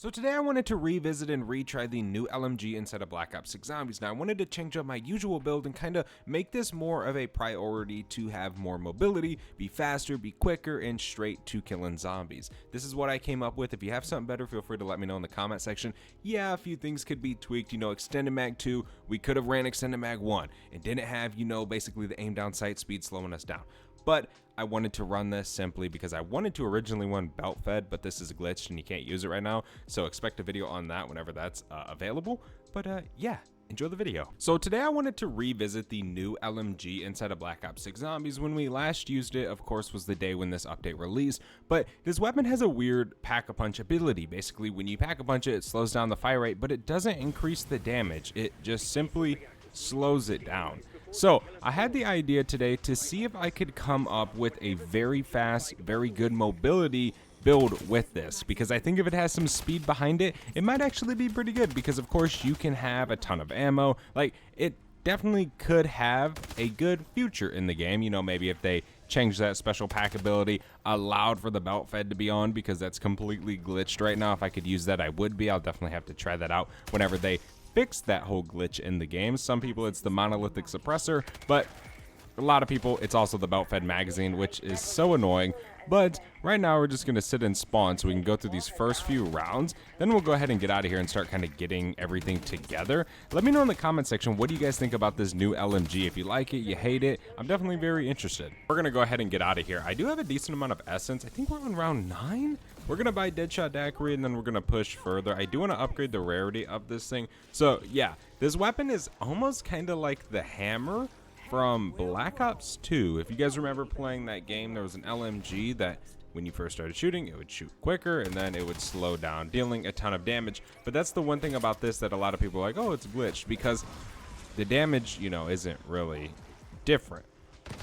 So today I wanted to revisit and retry the new LMG inside of Black Ops 6 Zombies. Now I wanted to change up my usual build and kind of make this more of a priority to have more mobility, be faster, be quicker, and straight to killing zombies. This is what I came up with. If you have something better, feel free to let me know in the comment section. Yeah, a few things could be tweaked. You know, extended mag 2, we could have ran extended mag 1 and didn't have, you know, basically the aim down sight speed slowing us down. But I wanted to run this simply because I wanted to originally run belt fed, but this is glitched and you can't use it right now. So expect a video on that whenever that's available. But yeah, enjoy the video. So today I wanted to revisit the new LMG inside of Black Ops 6 Zombies. When we last used it, of course, was the day when this update released. But this weapon has a weird pack-a-punch ability. Basically, when you pack-a-punch it, it slows down the fire rate, but it doesn't increase the damage. It just simply slows it down. So I had the idea today to see if I could come up with a very fast, very good mobility build with this, because I think if it has some speed behind it, it might actually be pretty good, because of course you can have a ton of ammo. Like, it definitely could have a good future in the game, you know, maybe if they change that special pack ability, allowed for the belt fed to be on, because that's completely glitched right now. If I could use that, I would be. I'll definitely have to try that out whenever they fix that whole glitch in the game. Some people it's the monolithic suppressor, but a lot of people it's also the belt fed magazine, which is so annoying. But right now we're just going to sit and spawn so we can go through these first few rounds. Then we'll go ahead and get out of here and start kind of getting everything together. Let me know in the comment section, what do you guys think about this new LMG? If you like it, you hate it, I'm definitely very interested. We're going to go ahead and get out of here. I do have a decent amount of essence. I think we're on round 9. We're going to buy Deadshot Daiquiri and then we're going to push further. I do want to upgrade the rarity of this thing. So yeah, this weapon is almost kind of like the hammer from Black Ops 2. If you guys remember playing that game, there was an LMG that when you first started shooting, it would shoot quicker and then it would slow down, dealing a ton of damage. But that's the one thing about this that a lot of people are like, oh, it's glitched, because the damage, you know, isn't really different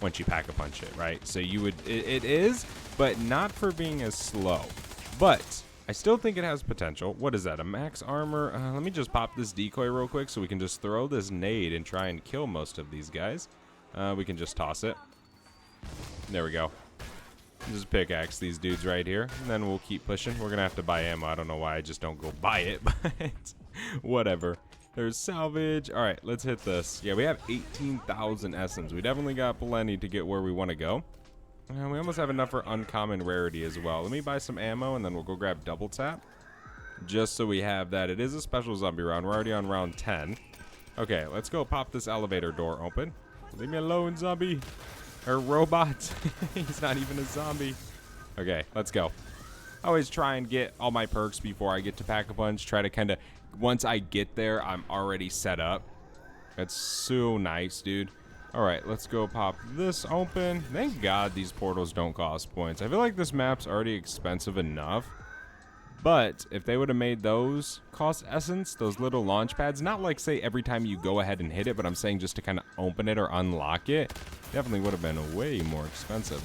once you pack a punch it, right? So you would, it is, but not for being as slow. But I still think it has potential. What is that, a max armor? Let me just pop this decoy real quick so we can just throw this nade and try and kill most of these guys. We can just toss it. There we go. Just pickaxe these dudes right here, and then we'll keep pushing. We're gonna have to buy ammo. I don't know why I just don't go buy it, but whatever. There's salvage. All right, let's hit this. Yeah, we have 18,000 essence. We definitely got plenty to get where we want to go. We almost have enough for uncommon rarity as well. Let me buy some ammo, and then we'll go grab double tap, just so we have that. It is a special zombie round. We're already on round 10. Okay, let's go pop this elevator door open. Leave me alone, zombie. Or robot. He's not even a zombie. Okay, let's go. I always try and get all my perks before I get to Pack-a-Punch. Try to kind of, once I get there, I'm already set up. That's so nice, dude. All right, let's go pop this open. Thank God these portals don't cost points. I feel like this map's already expensive enough. But if they would have made those cost essence, those little launch pads, not like say every time you go ahead and hit it, but I'm saying just to kind of open it or unlock it, definitely would have been way more expensive.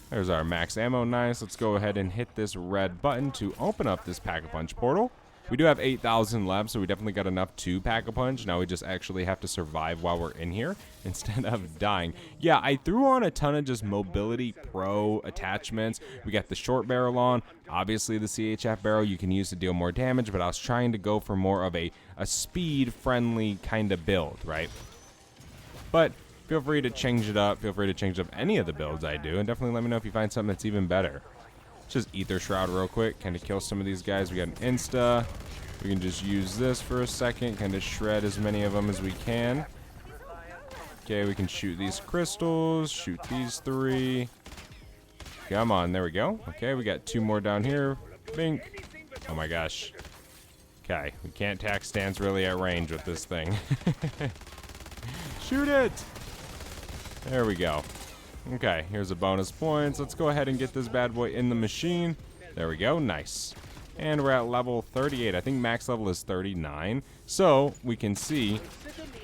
There's our max ammo. Nice. Let's go ahead and hit this red button to open up this Pack-a-Punch portal. We do have 8,000 left, so we definitely got enough to Pack-a-Punch. Now we just actually have to survive while we're in here instead of dying. Yeah, I threw on a ton of just mobility pro attachments. We got the short barrel on. Obviously, the CHF barrel you can use to deal more damage, but I was trying to go for more of a speed-friendly kind of build, right? But feel free to change it up. Feel free to change up any of the builds I do, and definitely let me know if you find something that's even better. Just Ether Shroud real quick, kind of kill some of these guys. We got an Insta. We can just use this for a second, kind of shred as many of them as we can. Okay, we can shoot these crystals, shoot these 3. Come on, there we go. Okay, we got 2 more down here. Bink. Oh my gosh. Okay, we can't tack stance really at range with this thing. Shoot it! There we go. Okay, here's a bonus points. Let's go ahead and get this bad boy in the machine. There we go, nice. And we're at level 38. I think max level is 39. So we can see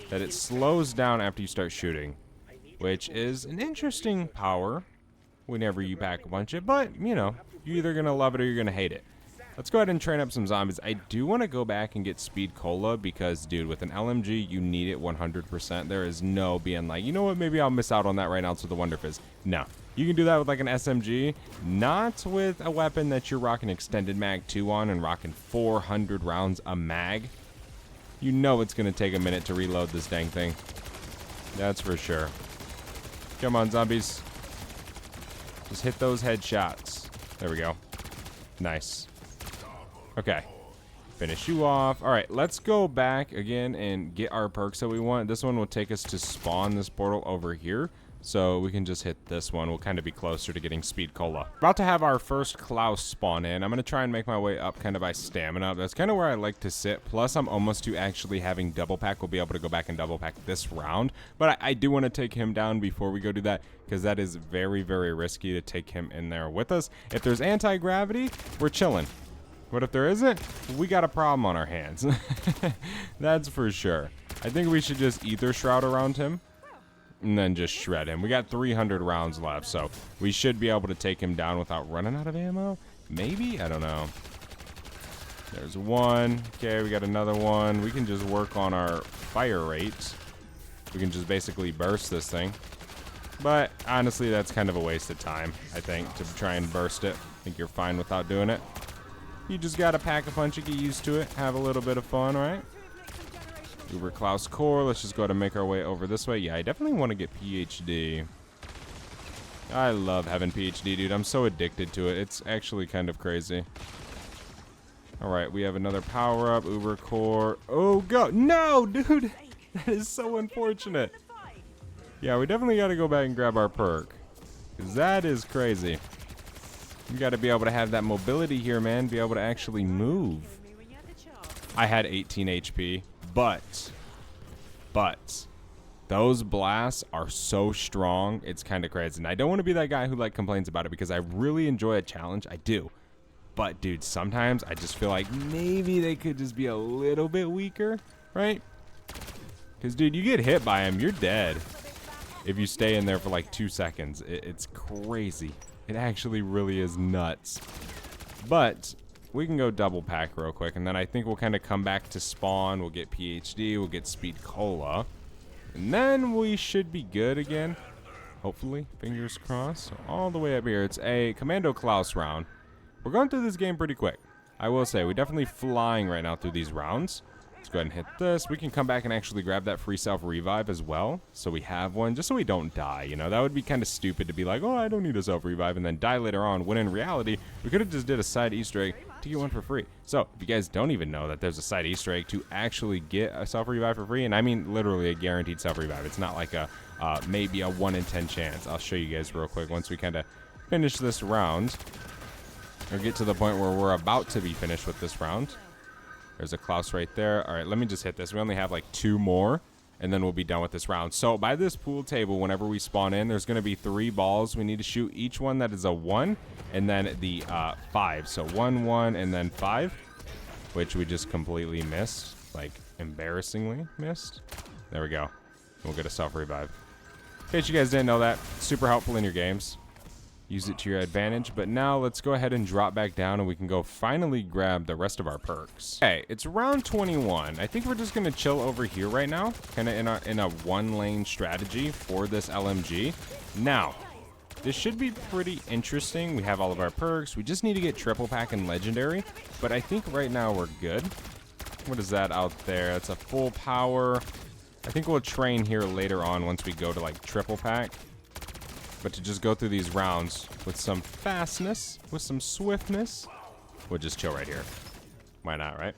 that it slows down after you start shooting, which is an interesting power whenever you Pack-a-Punch it. But, you know, you're either going to love it or you're going to hate it. Let's go ahead and train up some zombies. I do want to go back and get speed cola because, dude, with an LMG, you need it 100%. There is no being like, you know what, maybe I'll miss out on that right now to the Wonder Fizz. No, You can do that with like an SMG, not with a weapon that you're rocking extended mag 2 on and rocking 400 rounds a mag. You know it's going to take a minute to reload this dang thing. That's for sure. Come on, zombies. Just hit those headshots. There we go. Nice. Okay. Finish you off. All right, let's go back again and get our perks that we want. This one will take us to spawn this portal over here. So we can just hit this one. We'll kind of be closer to getting speed cola. About to have our first Klaus spawn in. I'm going to try and make my way up kind of by stamina. That's kind of where I like to sit. Plus, I'm almost to actually having double pack. We'll be able to go back and double pack this round. But I do want to take him down before we go do that, because that is very, very risky to take him in there with us. If there's anti-gravity, we're chilling. But if there isn't, we got a problem on our hands. That's for sure. I think we should just ether shroud around him and then just shred him. We got 300 rounds left, so we should be able to take him down without running out of ammo. Maybe? I don't know. There's one. Okay, we got another one. We can just work on our fire rate. We can just basically burst this thing. But honestly, that's kind of a waste of time, I think, to try and burst it. I think you're fine without doing it. You just gotta pack a punch and get used to it. Have a little bit of fun, right? Uber Klaus core. Let's just go ahead and make our way over this way. Yeah, I definitely want to get PhD. I love having PhD, dude. I'm so addicted to it. It's actually kind of crazy. Alright, we have another power-up. Uber core. Oh, go. No, dude. That is so unfortunate. Yeah, we definitely got to go back and grab our perk, because that is crazy. You got to be able to have that mobility here, man. Be able to actually move. I had 18 HP, but those blasts are so strong. It's kind of crazy. And I don't want to be that guy who like complains about it, because I really enjoy a challenge. I do. But dude, sometimes I just feel like maybe they could just be a little bit weaker, right? Because dude, you get hit by him, you're dead. If you stay in there for like 2 seconds, it's crazy. It actually really is nuts. But we can go double pack real quick, and then I think we'll kind of come back to spawn. We'll get PhD, we'll get speed cola, and then we should be good again. Hopefully, fingers crossed. So all the way up here, it's a Commando Klaus round. We're going through this game pretty quick. I will say, we're definitely flying right now through these rounds. Let's go ahead and hit this. We can come back and actually grab that free self-revive as well. So we have one, just so we don't die, you know? That would be kind of stupid to be like, oh, I don't need a self-revive, and then die later on, when in reality, we could have just did a side Easter egg to get one for free. So if you guys don't even know that there's a side Easter egg to actually get a self-revive for free, and I mean literally a guaranteed self-revive. It's not like a maybe a 1 in 10 chance. I'll show you guys real quick once we kind of finish this round, or get to the point where we're about to be finished with this round. There's a Klaus right there. All right, let me just hit this. We only have like 2 more, and then we'll be done with this round. So by this pool table, whenever we spawn in, there's going to be 3 balls. We need to shoot each one that is a 1, and then the 5. So 1, 1, and then 5, which we just completely missed, like embarrassingly missed. There we go. We'll get a self-revive. In case you guys didn't know that, super helpful in your games. Use it to your advantage. But now let's go ahead and drop back down, and we can go finally grab the rest of our perks. Okay, it's round 21. I think we're just gonna chill over here right now, kind of in a 1-lane strategy for this LMG. Now, this should be pretty interesting. We have all of our perks. We just need to get triple pack and legendary, but I think right now we're good. What is that out there? It's a full power. I think we'll train here later on once we go to like triple pack. But to just go through these rounds with some fastness, with some swiftness, we'll just chill right here. Why not, right?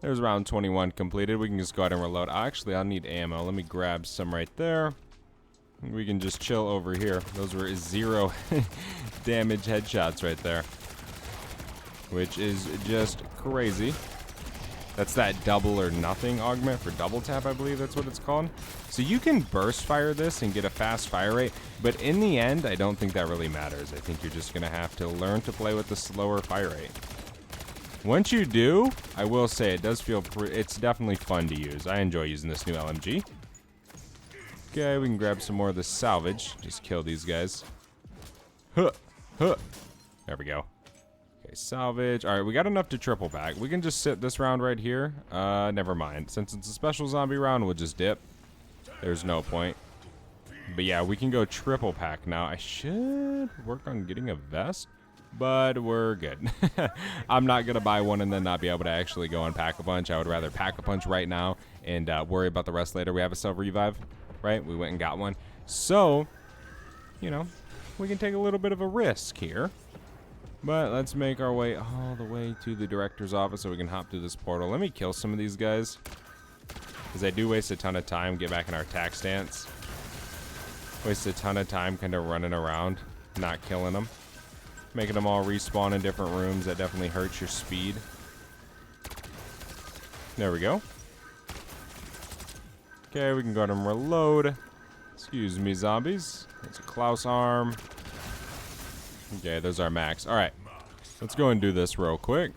There's round 21 completed. We can just go ahead and reload. Actually, I'll need ammo. Let me grab some right there. We can just chill over here. Those were 0 damage headshots right there, which is just crazy. That's that double or nothing augment for double tap, I believe that's what it's called. So you can burst fire this and get a fast fire rate, but in the end, I don't think that really matters. I think you're just going to have to learn to play with the slower fire rate. Once you do, I will say it does feel it's definitely fun to use. I enjoy using this new LMG. Okay, we can grab some more of the salvage. Just kill these guys. Huh, huh. There we go. Okay, salvage. All right, we got enough to triple pack. We can just sit this round right here. Never mind. Since it's a special zombie round, we'll just dip. There's no point. But yeah, we can go triple pack now. I should work on getting a vest, but we're good. I'm not going to buy one and then not be able to actually go and pack a punch. I would rather pack a punch right now and worry about the rest later. We have a self revive, right? We went and got one. So, you know, we can take a little bit of a risk here. But let's make our way all the way to the director's office so we can hop through this portal. Let me kill some of these guys, because they do waste a ton of time. Get back in our attack stance. Waste a ton of time kind of running around, not killing them. Making them all respawn in different rooms. That definitely hurts your speed. There we go. Okay, we can go ahead and reload. Excuse me, zombies. That's a Klaus arm. Okay, there's our max. Alright, let's go and do this real quick.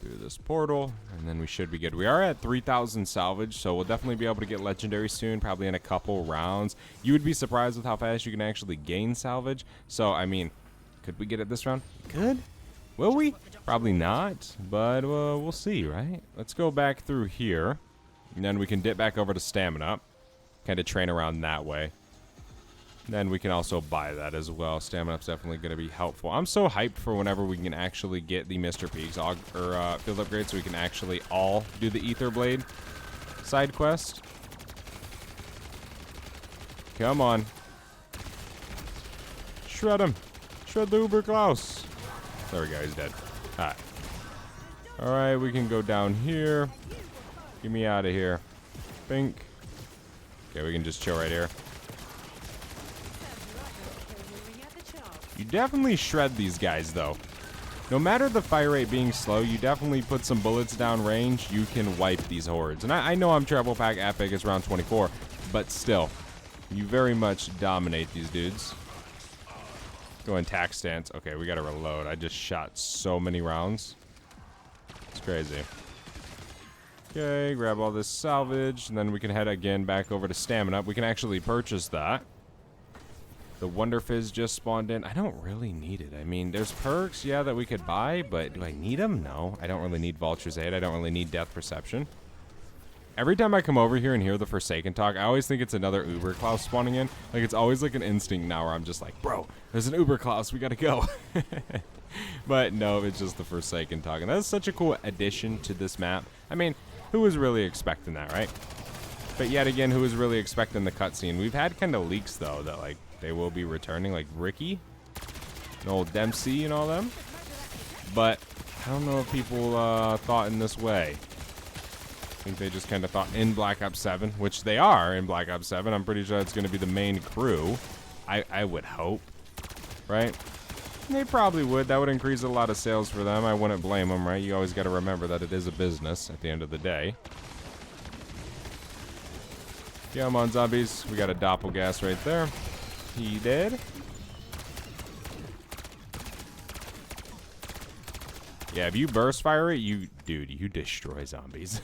Through this portal, and then we should be good. We are at 3,000 salvage, so we'll definitely be able to get legendary soon, probably in a couple rounds. You would be surprised with how fast you can actually gain salvage. So, I mean, could we get it this round? Could? Will we? Probably not, but we'll see, right? Let's go back through here, and then we can dip back over to stamina. Kind of train around that way. Then we can also buy that as well. Stamina up's definitely going to be helpful. I'm so hyped for whenever we can actually get the Mr. Peaks field upgrade, so we can actually all do the Ether Blade side quest. Come on. Shred him. Shred the Uber Klaus. There we go. He's dead. Alright. Alright, we can go down here. Get me out of here. Bink. Okay, we can just chill right here. You definitely shred these guys, though. No matter the fire rate being slow, you definitely put some bullets down range, you can wipe these hordes. And I know I'm treble pack epic, it's round 24, but still, you very much dominate these dudes. Go in tack stance. Okay, we gotta reload. I just shot so many rounds. It's crazy. Okay, grab all this salvage, and then we can head again back over to stamina. We can actually purchase that. The Wonder Fizz just spawned in. I don't really need it. I mean, there's perks, yeah, that we could buy, but do I need them? No, I don't really need Vulture's Aid. I don't really need Death Perception. Every time I come over here and hear the Forsaken talk, I always think it's another Uber Klaus spawning in. Like, it's always like an instinct now where I'm just like, bro, there's an Uber Klaus, we gotta go. But no, it's just the Forsaken talk. And that's such a cool addition to this map. I mean, who was really expecting that, right? But yet again, who was really expecting the cutscene? We've had kind of leaks, though, that, like, they will be returning, like Ricky and old Dempsey and all them. But I don't know if people thought in this way. I think they just kind of thought in Black Ops 7, which they are in Black Ops 7. I'm pretty sure it's going to be the main crew. I would hope, right? They probably would. That would increase a lot of sales for them. I wouldn't blame them, right? You always got to remember that it is a business at the end of the day. Come on, zombies. We got a doppelgas right there. He dead. Yeah, if you burst fire it, you destroy zombies.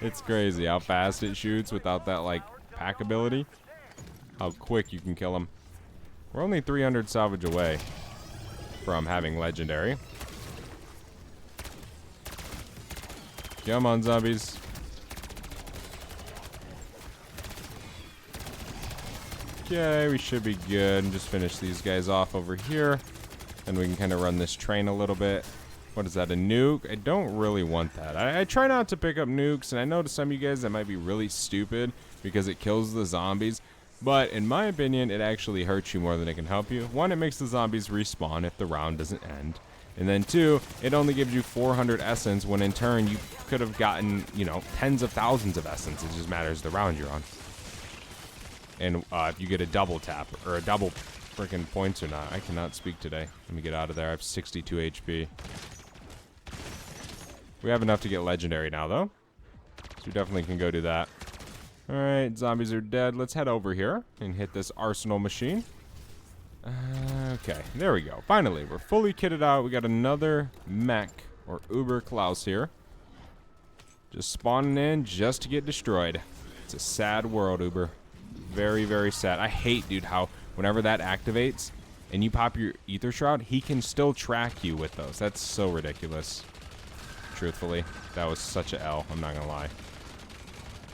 It's crazy how fast it shoots without that, like, pack ability. How quick you can kill them. We're only 300 salvage away from having legendary. Come on, zombies. Okay, we should be good. Just finish these guys off over here. And we can kind of run this train a little bit. What is that, a nuke? I don't really want that. I try not to pick up nukes, and I know to some of you guys that might be really stupid because it kills the zombies. But in my opinion, it actually hurts you more than it can help you. One, it makes the zombies respawn if the round doesn't end. And then two, it only gives you 400 essence when in turn you could have gotten, you know, tens of thousands of essence. It just matters the round you're on. And if you get a double tap or a double freaking points or not. I cannot speak today. Let me get out of there. I have 62 HP. We have enough to get legendary now, though. So we definitely can go do that. Alright, zombies are dead. Let's head over here and hit this arsenal machine. Okay, there we go. Finally, we're fully kitted out. We got another mech or Uber Klaus here. Just spawning in just to get destroyed. It's a sad world, Uber. Very, very sad. I hate, dude, how whenever that activates and you pop your Ether Shroud, he can still track you with those. That's so ridiculous. Truthfully, that was such a L. I'm not gonna lie.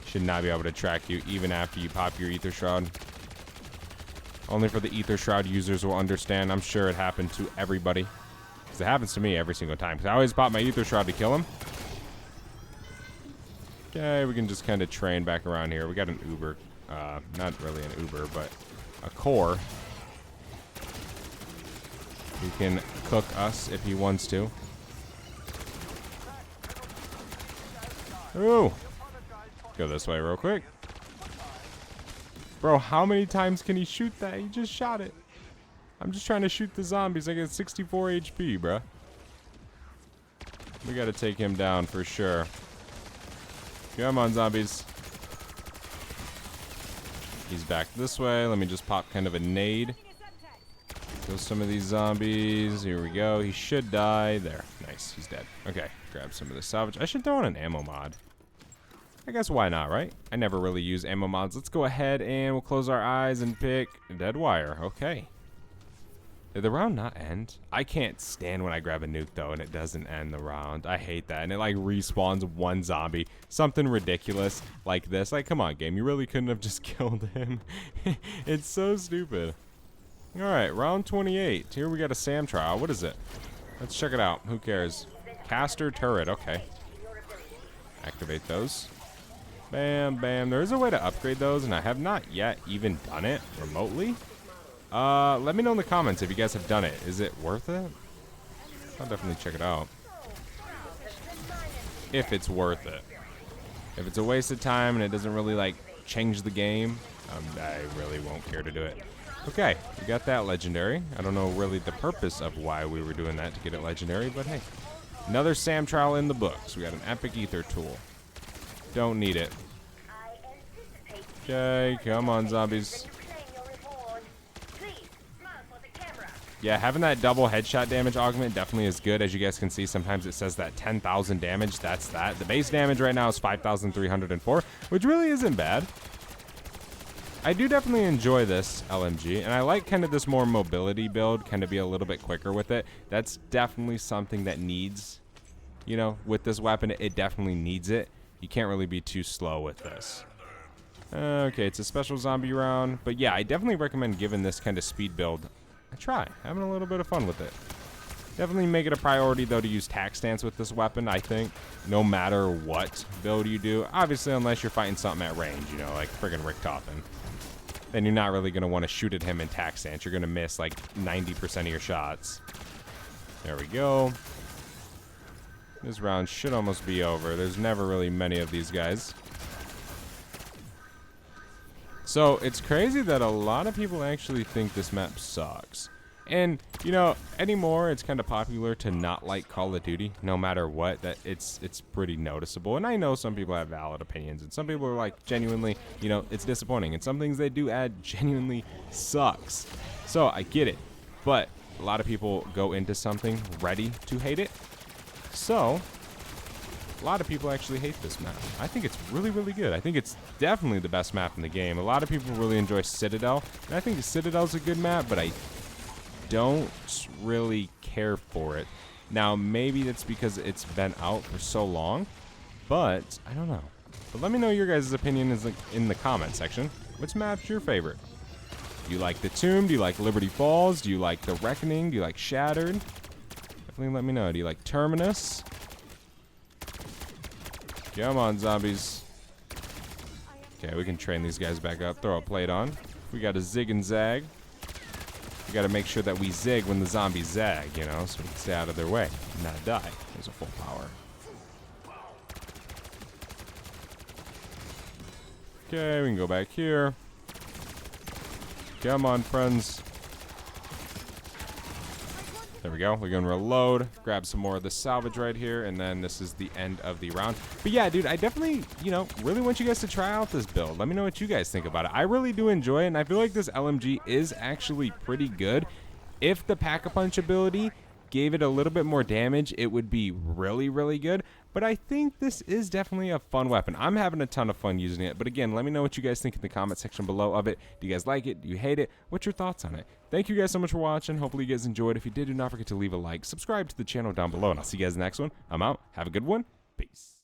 Should not be able to track you even after you pop your Ether Shroud. Only for the Ether Shroud users will understand. I'm sure it happened to everybody. Because it happens to me every single time. Because I always pop my Ether Shroud to kill him. Okay, we can just kind of train back around here. We got an Uber. Not really an Uber, but a core. He can cook us if he wants to. Ooh. Go this way real quick. Bro, how many times can he shoot that? He just shot it. I'm just trying to shoot the zombies. I get 64 HP, bro. We gotta take him down for sure. Come on, zombies. He's back this way. Let me just pop kind of a nade. Kill some of these zombies. Here we go. He should die. There. Nice. He's dead. Okay. Grab some of the salvage. I should throw in an ammo mod. I guess why not, right? I never really use ammo mods. Let's go ahead and we'll close our eyes and pick dead wire. Okay. Did the round not end? I can't stand when I grab a nuke, though, and it doesn't end the round. I hate that. And it, like, respawns one zombie. Something ridiculous like this. Like, come on, game. You really couldn't have just killed him. It's so stupid. All right, round 28. Here we got a SAM trial. What is it? Let's check it out. Who cares? Caster turret. Okay. Activate those. Bam, bam. There is a way to upgrade those, and I have not yet even done it remotely. Let me know in the comments if you guys have done it. Is it worth it? I'll definitely check it out. If it's worth it. If it's a waste of time and it doesn't really, like, change the game, I really won't care to do it. Okay, we got that legendary. I don't know really the purpose of why we were doing that to get it legendary, but hey. Another SAM trial in the books. We got an epic ether tool. Don't need it. Okay, come on, zombies. Yeah, having that double headshot damage augment definitely is good. As you guys can see, sometimes it says that 10,000 damage. That's that. The base damage right now is 5,304, which really isn't bad. I do definitely enjoy this LMG, and I like kind of this more mobility build, kind of be a little bit quicker with it. That's definitely something that needs, you know, with this weapon, it definitely needs it. You can't really be too slow with this. Okay, it's a special zombie round, but yeah, I definitely recommend giving this kind of speed build a try. Having a little bit of fun with it. Definitely make it a priority, though, to use tac stance with this weapon, I think, no matter what build you do. Obviously, unless you're fighting something at range, you know, like friggin' Rick Toppin. Then you're not really going to want to shoot at him in tac stance. You're going to miss, like, 90% of your shots. There we go. This round should almost be over. There's never really many of these guys. So, it's crazy that a lot of people actually think this map sucks. And, you know, anymore, it's kind of popular to not like Call of Duty, no matter what. That it's pretty noticeable. And I know some people have valid opinions, and some people are like, genuinely, you know, it's disappointing. And some things they do add genuinely sucks. So, I get it. But a lot of people go into something ready to hate it. So, a lot of people actually hate this map. I think it's really, really good. I think it's definitely the best map in the game. A lot of people really enjoy Citadel. And I think Citadel's a good map, but I don't really care for it. Now, maybe that's because it's been out for so long, but I don't know. But let me know your guys' opinion in the comment section. Which map's your favorite? Do you like the Tomb? Do you like Liberty Falls? Do you like the Reckoning? Do you like Shattered? Definitely let me know. Do you like Terminus? Come on, zombies. Okay, we can train these guys back up. Throw a plate on. We got to zig and zag. We got to make sure that we zig when the zombies zag, you know, so we can stay out of their way and not die. There's a full power. Okay, we can go back here. Come on, friends. There we go. We're going to reload, grab some more of the salvage right here, and then this is the end of the round. But yeah, dude, I definitely, you know, really want you guys to try out this build. Let me know what you guys think about it. I really do enjoy it, and I feel like this LMG is actually pretty good. If the Pack-a-Punch ability gave it a little bit more damage, it would be really, really good. But I think this is definitely a fun weapon. I'm having a ton of fun using it. But again, let me know what you guys think in the comment section below of it. Do you guys like it? Do you hate it? What's your thoughts on it? Thank you guys so much for watching. Hopefully you guys enjoyed. If you did, do not forget to leave a like. Subscribe to the channel down below. And I'll see you guys in the next one. I'm out. Have a good one. Peace.